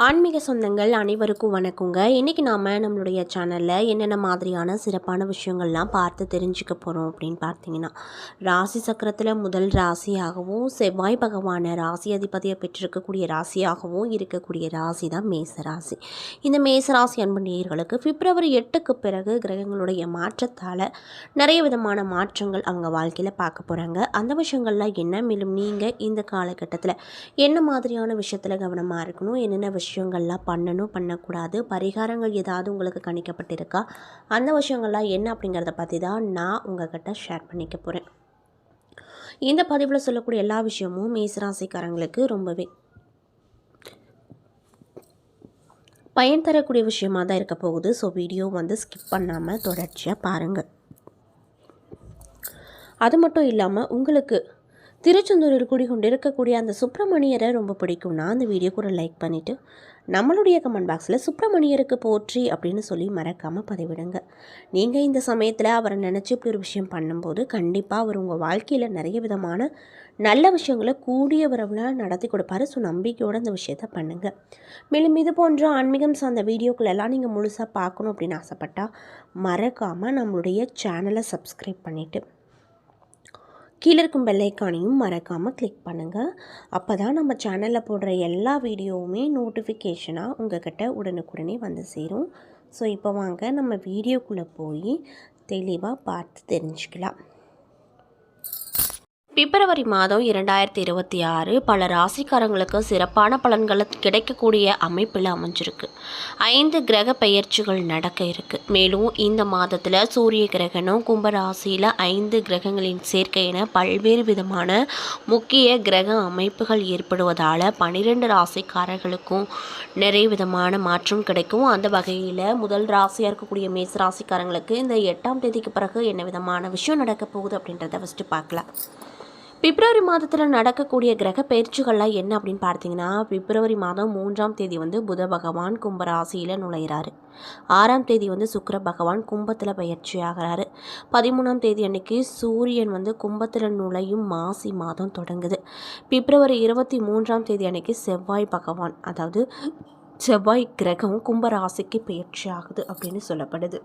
ஆன்மீக சொந்தங்கள் அனைவருக்கும் வணக்கங்க. இன்றைக்கி நாம் நம்மளுடைய சேனலில் என்னென்ன மாதிரியான சிறப்பான விஷயங்கள்லாம் பார்த்து தெரிஞ்சுக்க போகிறோம் அப்படின்னு பார்த்தீங்கன்னா, ராசி சக்கரத்தில் முதல் ராசியாகவும் செவ்வாய் பகவானை ராசி அதிபதியை பெற்றிருக்கக்கூடிய ராசியாகவும் இருக்கக்கூடிய ராசி தான் மேச ராசி. இந்த மேச ராசி அன்பு நேயர்களுக்கு பிப்ரவரி 8க்கு பிறகு கிரகங்களுடைய மாற்றத்தால் நிறைய விதமான மாற்றங்கள் அவங்க வாழ்க்கையில் பார்க்க போகிறாங்க. அந்த விஷயங்கள்லாம் என்ன, மேலும் நீங்கள் இந்த காலகட்டத்தில் என்ன மாதிரியான விஷயத்தில் கவனமாக இருக்கணும், என்னென்ன விஷயங்கள்லாம் பண்ணணும் பண்ணக்கூடாது, பரிகாரங்கள் ஏதாவது உங்களுக்கு கணிக்கப்பட்டிருக்கா, அந்த விஷயங்கள்லாம் என்ன அப்படிங்கிறத பற்றி தான் நான் உங்கள்கிட்ட ஷேர் பண்ணிக்க போகிறேன். இந்த பதிவில் சொல்லக்கூடிய எல்லா விஷயமும் மேசராசிக்காரங்களுக்கு ரொம்பவே பயன் தரக்கூடிய விஷயமாக தான் இருக்க போகுது. ஸோ வீடியோ ஸ்கிப் பண்ணாமல் தொடர்ச்சியாக பாருங்கள். அது மட்டும் இல்லாமல் உங்களுக்கு திருச்செந்தூரில் குடிகொண்டு இருக்கக்கூடிய அந்த சுப்பிரமணியரை ரொம்ப பிடிக்கும்னா அந்த வீடியோக்கு ஒரு லைக் பண்ணிவிட்டு நம்மளுடைய கமெண்ட் பாக்ஸில் சுப்பிரமணியருக்கு போற்றி அப்படின்னு சொல்லி மறக்காமல் பதிவிடுங்க. நீங்கள் இந்த சமயத்தில் அவரை நினச்சி இப்படி ஒரு விஷயம் பண்ணும்போது கண்டிப்பாக அவர் உங்கள் வாழ்க்கையில் நிறைய விதமான நல்ல விஷயங்களை கூடிய விரைவில் நடத்தி கொடுப்பாரு. ஸோ நம்பிக்கையோடு அந்த விஷயத்த பண்ணுங்கள். மேலும் இது போன்ற ஆன்மீகம் சார்ந்த வீடியோக்களெல்லாம் நீங்கள் முழுசாக பார்க்கணும் அப்படின்னு ஆசைப்பட்டால் மறக்காமல் நம்மளுடைய சேனலை சப்ஸ்கிரைப் பண்ணிவிட்டு கீழே இருக்கும் பெல்லைக்கானையும் மறக்காமல் கிளிக் பண்ணுங்கள். அப்போ தான் நம்ம சேனலில் போடுற எல்லா வீடியோவுமே நோட்டிஃபிகேஷனாக உங்கள்கிட்ட உடனுக்குடனே வந்து சேரும். ஸோ இப்போ வாங்க நம்ம வீடியோக்குள்ளே போய் தெளிவாக பார்த்து தெரிஞ்சுக்கலாம். பிப்ரவரி மாதம் 2026 பல ராசிக்காரங்களுக்கு சிறப்பான பலன்களை கிடைக்கக்கூடிய அமைப்பில் அமைஞ்சிருக்கு. 5 கிரக பெயர்ச்சிகள் நடக்க இருக்குது. மேலும் இந்த மாதத்தில் சூரிய கிரகணம், கும்பராசியில் 5 கிரகங்களின் சேர்க்கை என பல்வேறு விதமான முக்கிய கிரக அமைப்புகள் ஏற்படுவதால் 12 ராசிக்காரர்களுக்கும் நிறைய விதமான மாற்றம் கிடைக்கும். அந்த வகையில் முதல் ராசியாக இருக்கக்கூடிய மேச ராசிக்காரங்களுக்கு இந்த 8ஆம் தேதிக்கு பிறகு என்ன விதமான விஷயம் நடக்க போகுது அப்படின்றத ஃபஸ்ட்டு பார்க்கலாம். பிப்ரவரி மாதத்தில் நடக்கக்கூடிய கிரக பயிற்சிகள்லாம் என்ன அப்படின்னு பார்த்தீங்கன்னா, பிப்ரவரி மாதம் 3ஆம் தேதி புத பகவான் கும்பராசியில் நுழைகிறாரு. 6ஆம் தேதி சுக்கிர பகவான் கும்பத்தில் பயிற்சி ஆகிறாரு. 13ஆம் தேதி அன்னைக்கு சூரியன் கும்பத்தில் நுழையும் மாசி மாதம் தொடங்குது. பிப்ரவரி 23ஆம் தேதி அன்னைக்கு செவ்வாய் பகவான், அதாவது செவ்வாய் கிரகம் கும்பராசிக்கு பயிற்சி ஆகுது அப்படின்னு சொல்லப்படுது.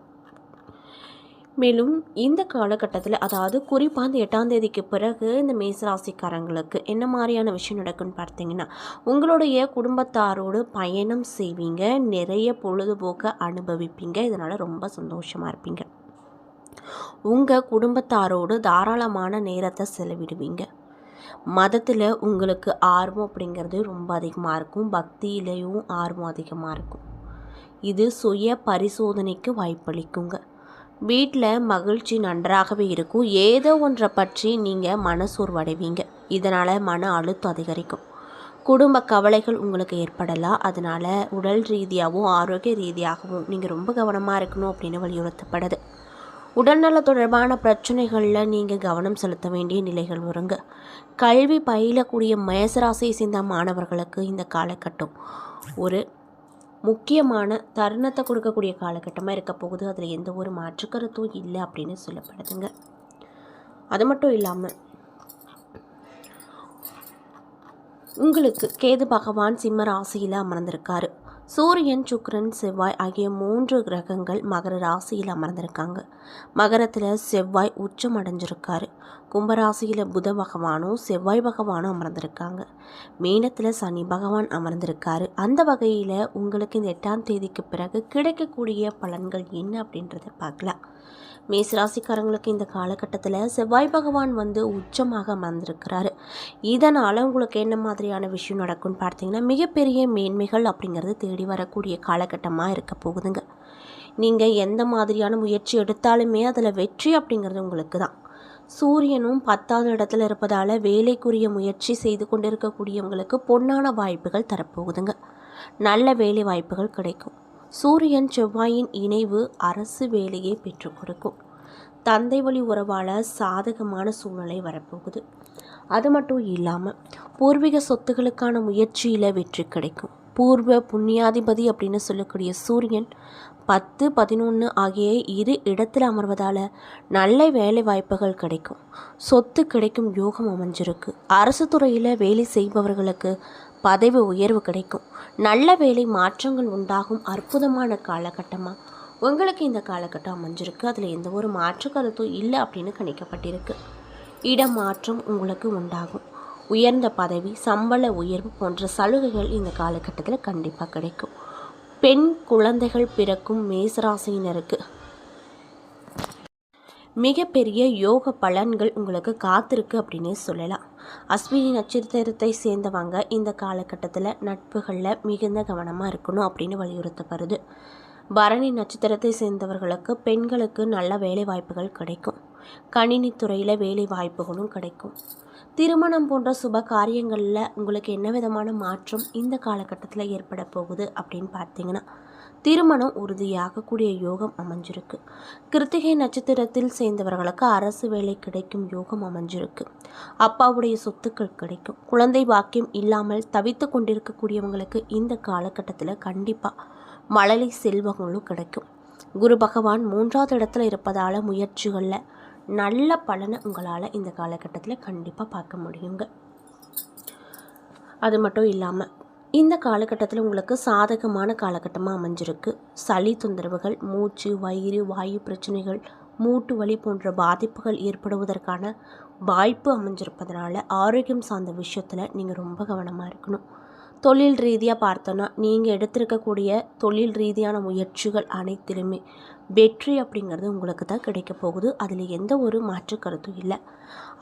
மேலும் இந்த காலகட்டத்தில், அதாவது குறிப்பாக இந்த 8ஆம் தேதிக்கு பிறகு இந்த மேசராசிக்காரங்களுக்கு என்ன மாதிரியான விஷயம் நடக்குன்னு பார்த்தீங்கன்னா, உங்களுடைய குடும்பத்தாரோடு பயணம் செய்வீங்க, நிறைய பொழுதுபோக்கை அனுபவிப்பீங்க, இதனால் ரொம்ப சந்தோஷமாக இருப்பீங்க. உங்கள் குடும்பத்தாரோடு தாராளமான நேரத்தை செலவிடுவீங்க. மதத்தில் உங்களுக்கு ஆர்வம் அப்படிங்கிறது ரொம்ப அதிகமாக இருக்கும். பக்தியிலையும் ஆர்வம் அதிகமாக இருக்கும். இது சுய பரிசோதனைக்கு வாய்ப்பளிக்குங்க. வீட்டில் மகிழ்ச்சி நன்றாகவே இருக்கும். ஏதோ ஒன்றை பற்றி நீங்கள் மனசோர்வடைவீங்க. இதனால் மன அழுத்தம் அதிகரிக்கும். குடும்ப கவலைகள் உங்களுக்கு ஏற்படலாம். அதனால் உடல் ரீதியாகவும் ஆரோக்கிய ரீதியாகவும் நீங்கள் ரொம்ப கவனமாக இருக்கணும் அப்படின்னு வலியுறுத்தப்படுது. உடல்நல தொடர்பான பிரச்சனைகளில் நீங்கள் கவனம் செலுத்த வேண்டிய நிலைகள் வருங்க. கல்வி பயிலக்கூடிய மேசராசியை சேர்ந்த மாணவர்களுக்கு இந்த காலகட்டம் ஒரு முக்கியமான தருணத்தை கொடுக்கக்கூடிய காலகட்டமாக இருக்க போகுது. அதில் எந்த ஒரு மாற்றுக்கருத்தும் இல்லை அப்படின்னு சொல்லப்படுதுங்க. அது மட்டும் இல்லாமல் உங்களுக்கு கேது பகவான் சிம்ம ராசியில் அமர்ந்திருக்காரு. சூரியன், சுக்கிரன், செவ்வாய் ஆகிய 3 கிரகங்கள் மகர ராசியில் அமர்ந்திருக்காங்க. மகரத்தில் செவ்வாய் உச்சம் அடைஞ்சிருக்காரு. கும்பராசியில் புத பகவானும் செவ்வாய் பகவானும் அமர்ந்திருக்காங்க. மீனத்தில் சனி பகவான் அமர்ந்திருக்காரு. அந்த வகையில் உங்களுக்கு இந்த 8ஆம் தேதிக்கு பிறகு கிடைக்கக்கூடிய பலன்கள் என்ன அப்படின்றத பார்க்கலாம். மேசராசிக்காரங்களுக்கு இந்த காலகட்டத்தில் செவ்வாய் பகவான் உச்சமாக அமர்ந்திருக்கிறாரு. இதனால் உங்களுக்கு என்ன மாதிரியான விஷயம் நடக்கும்னு பார்த்தீங்கன்னா, மிகப்பெரிய மேன்மைகள் அப்படிங்கிறது தேடி வரக்கூடிய காலகட்டமாக இருக்க போகுதுங்க. நீங்கள் எந்த மாதிரியான முயற்சி எடுத்தாலுமே அதில் வெற்றி அப்படிங்கிறது உங்களுக்கு தான். சூரியனும் 10ஆவது இடத்துல இருப்பதால் வேலைக்குரிய முயற்சி செய்து கொண்டு இருக்கக்கூடியவங்களுக்கு பொன்னான வாய்ப்புகள் தரப்போகுதுங்க. நல்ல வேலை வாய்ப்புகள் கிடைக்கும். சூரியன் செவ்வாயின் இணைவு அரசு வேலையை பெற்றுக் கொடுக்கும். தந்தை வழி உறவால் சாதகமான சூழ்நிலை வரப்போகுது. அது மட்டும் இல்லாமல் பூர்வீக சொத்துக்களுக்கான முயற்சியில் வெற்றி கிடைக்கும். பூர்வ புண்ணியாதிபதி அப்படின்னு சொல்லக்கூடிய சூரியன் 10, 11 ஆகிய 2 இடத்தில் அமர்வதால் நல்ல வேலை வாய்ப்புகள் கிடைக்கும். சொத்து கிடைக்கும் யோகம் அமைஞ்சிருக்கு. அரசு துறையில் வேலை செய்பவர்களுக்கு பதவி உயர்வு கிடைக்கும். நல்ல வேலை மாற்றங்கள் உண்டாகும் அற்புதமான காலகட்டமாக உங்களுக்கு இந்த காலகட்டம் அமைஞ்சிருக்கு. அதில் எந்த ஒரு மாற்று கருத்தும் இல்லை அப்படின்னு கணிக்கப்பட்டிருக்கு. இடமாற்றம் உங்களுக்கு உண்டாகும். உயர்ந்த பதவி, சம்பள உயர்வு போன்ற சலுகைகள் இந்த காலகட்டத்தில் கண்டிப்பாக கிடைக்கும். பெண் குழந்தைகள் பிறக்கும் மேசராசினருக்கு மிகப்பெரிய யோக பலன்கள் உங்களுக்கு காத்திருக்கு அப்படின்னே சொல்லலாம். அஸ்வினி நட்சத்திரத்தை சேர்ந்தவங்க இந்த காலகட்டத்தில் நட்புகளில் மிகுந்த கவனமாக இருக்கணும் அப்படின்னு வலியுறுத்தப்படுது. பரணி நட்சத்திரத்தை சேர்ந்தவர்களுக்கு பெண்களுக்கு நல்ல வேலை வாய்ப்புகள் கிடைக்கும். கணினித்துறையில் வேலை வாய்ப்புகளும் கிடைக்கும். திருமணம் போன்ற சுப காரியங்களில் உங்களுக்கு என்ன விதமான மாற்றம் இந்த காலகட்டத்தில் ஏற்பட போகுது அப்படின்னு பார்த்தீங்கன்னா, திருமணம் உறுதியாகக்கூடிய யோகம் அமைஞ்சிருக்கு. கிருத்திகை நட்சத்திரத்தில் சேர்ந்தவர்களுக்கு அரசு வேலை கிடைக்கும் யோகம் அமைஞ்சிருக்கு. அப்பாவுடைய சொத்துக்கள் கிடைக்கும். குழந்தை பாக்கியம் இல்லாமல் தவித்து கொண்டிருக்கக்கூடியவங்களுக்கு இந்த காலகட்டத்தில் கண்டிப்பாக மழலை செல்வங்களும் கிடைக்கும். குரு பகவான் 3வது இடத்துல இருப்பதால் முயற்சிகளில் நல்ல பலனை உங்களால் இந்த காலகட்டத்தில் கண்டிப்பாக பார்க்க முடியுங்க. அது மட்டும் இல்லாமல் இந்த காலகட்டத்தில் உங்களுக்கு சாதகமான காலகட்டமாக அமைஞ்சிருக்கு. சளி தொந்தரவுகள், மூச்சு, வயிறு, வாயு பிரச்சனைகள், மூட்டு வலி போன்ற பாதிப்புகள் ஏற்படுவதற்கான வாய்ப்பு அமைஞ்சிருப்பதனால ஆரோக்கியம் சார்ந்த விஷயத்தில் நீங்கள் ரொம்ப கவனமாக இருக்கணும். தொழில் ரீதியாக பார்த்தோன்னா நீங்கள் எடுத்திருக்கக்கூடிய தொழில் ரீதியான முயற்சிகள் அனைத்திலுமே வெற்றி அப்படிங்கிறது உங்களுக்கு தான் கிடைக்க போகுது. அதில் எந்த ஒரு மாற்று கருத்தும் இல்லை.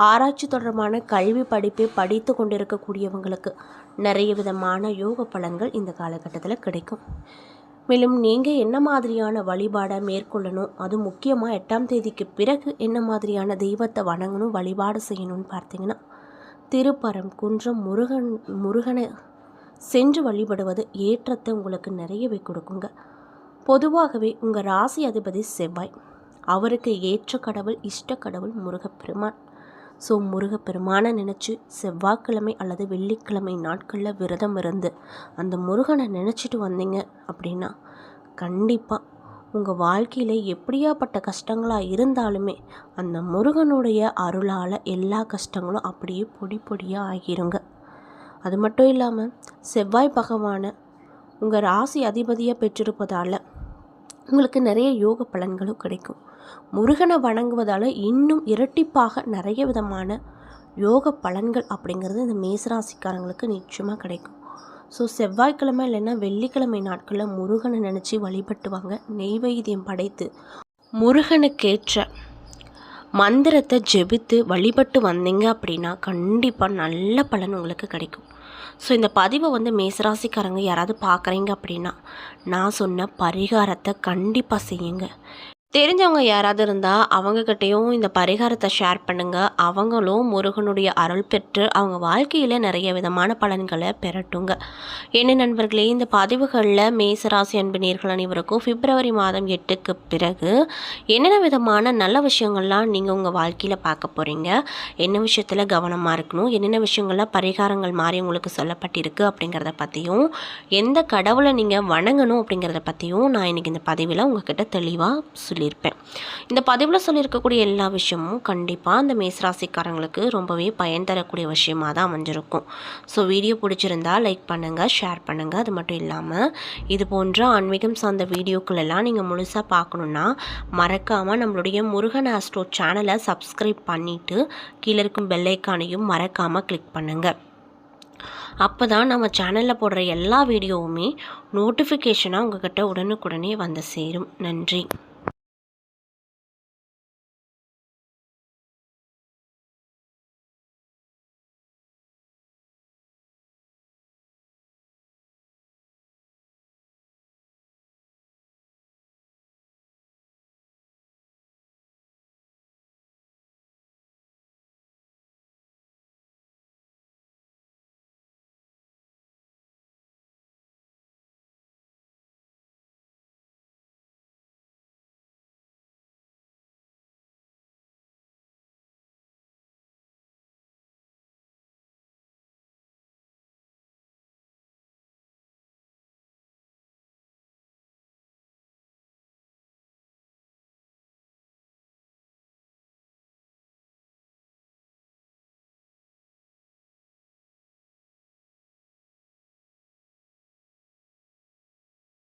ஆராய்ச்சி தொடர்பான கல்வி படிப்பை படித்து கொண்டிருக்கக்கூடியவங்களுக்கு நிறைய விதமான யோக பலன்கள் இந்த காலகட்டத்தில் கிடைக்கும். மேலும் நீங்கள் என்ன மாதிரியான வழிபாடை மேற்கொள்ளணும், அது முக்கியமாக 8ஆம் தேதிக்கு பிறகு என்ன மாதிரியான தெய்வத்தை வணங்கணும், வழிபாடு செய்யணும்னு பார்த்தீங்கன்னா, திருப்பரங்குன்றம் முருகனை சென்று வழிபடுவது ஏற்றத்தை உங்களுக்கு நிறையவே கொடுக்குங்க. பொதுவாகவே உங்கள் ராசி அதிபதி செவ்வாய். அவருக்கு ஏற்ற கடவுள், இஷ்ட கடவுள் முருகப்பெருமான். ஸோ முருகப்பெருமானை நினச்சி செவ்வாய்க்கிழமை அல்லது வெள்ளிக்கிழமை நாட்களில் விரதம் இருந்து அந்த முருகனை நினச்சிட்டு வந்தீங்க அப்படின்னா கண்டிப்பாக உங்கள் வாழ்க்கையில் எப்படியாப்பட்ட கஷ்டங்களாக இருந்தாலுமே அந்த முருகனுடைய அருளால் எல்லா கஷ்டங்களும் அப்படியே பொடி பொடியாக ஆகிருங்க. அது மட்டும் இல்லாமல் செவ்வாய் பகவானை உங்கள் ராசி அதிபதியாக பெற்றிருப்பதால் உங்களுக்கு நிறைய யோக பலன்களும் கிடைக்கும். முருகனை வணங்குவதால் இன்னும் இரட்டிப்பாக நிறைய விதமான யோக பலன்கள் அப்படிங்கிறது இந்த மேசராசிக்காரங்களுக்கு நிச்சயமாக கிடைக்கும். ஸோ செவ்வாய்க்கிழமை இல்லைன்னா வெள்ளிக்கிழமை நாட்களில் முருகனை நினச்சி வழிபட்டுவாங்க. நெய்வேத்தியம் படைத்து முருகனுக்கேற்ற மந்திரத்தை ஜெபித்து வழிபட்டு வந்தீங்க அப்படின்னா கண்டிப்பாக நல்ல பலன் உங்களுக்கு கிடைக்கும். ஸோ இந்த பதிவை மேசராசிக்காரங்க யாராவது பார்க்குறீங்க அப்படின்னா நான் சொன்ன பரிகாரத்தை கண்டிப்பாக செய்யுங்க. தெரிஞ்சவங்க யாராவது இருந்தால் அவங்கக்கிட்டையும் இந்த பரிகாரத்தை ஷேர் பண்ணுங்கள். அவங்களும் முருகனுடைய அருள் பெற்று அவங்க வாழ்க்கையில் நிறைய விதமான பலன்களை பெறட்டுங்க. என்ன நண்பர்களே, இந்த பதிவுகளில் மேசராசி அன்பினர்கள் அனைவருக்கும் பிப்ரவரி மாதம் 8க்கு பிறகு என்னென்ன விதமான நல்ல விஷயங்கள்லாம் நீங்கள் உங்கள் வாழ்க்கையில் பார்க்க போகிறீங்க, என்ன விஷயத்தில் கவனமாக இருக்கணும், என்னென்ன விஷயங்கள்லாம் பரிகாரங்கள் மாதிரி உங்களுக்கு சொல்லப்பட்டிருக்கு அப்படிங்கிறத பற்றியும், எந்த கடவுளை நீங்கள் வணங்கணும் அப்படிங்கிறத பற்றியும் நான் இன்றைக்கி இந்த பதிவில் உங்கள்கிட்ட தெளிவாக சொல்லியிருப்பேன். இந்த பதிவில் சொல்லியிருக்கக்கூடிய எல்லா விஷயமும் கண்டிப்பாக அந்த மேசராசிக்காரங்களுக்கு ரொம்பவே பயன் தரக்கூடிய விஷயமாக தான் அமைஞ்சிருக்கும். ஸோ வீடியோ பிடிச்சிருந்தா லைக் பண்ணுங்கள், ஷேர் பண்ணுங்கள். அது மட்டும் இல்லாமல் இது போன்ற ஆன்மீகம் சார்ந்த வீடியோக்கள் எல்லாம் நீங்கள் முழுசாக பார்க்கணுன்னா மறக்காமல் நம்மளுடைய முருகன் ஆஸ்ட்ரோ சேனலை சப்ஸ்கிரைப் பண்ணிவிட்டு கீழே இருக்கும் பெல் ஐக்கானையும் மறக்காமல் கிளிக் பண்ணுங்கள். அப்போ தான் நம்ம சேனலில் போடுற எல்லா வீடியோவுமே நோட்டிஃபிகேஷனாக உங்கள்கிட்ட உடனுக்குடனே வந்து சேரும். நன்றி.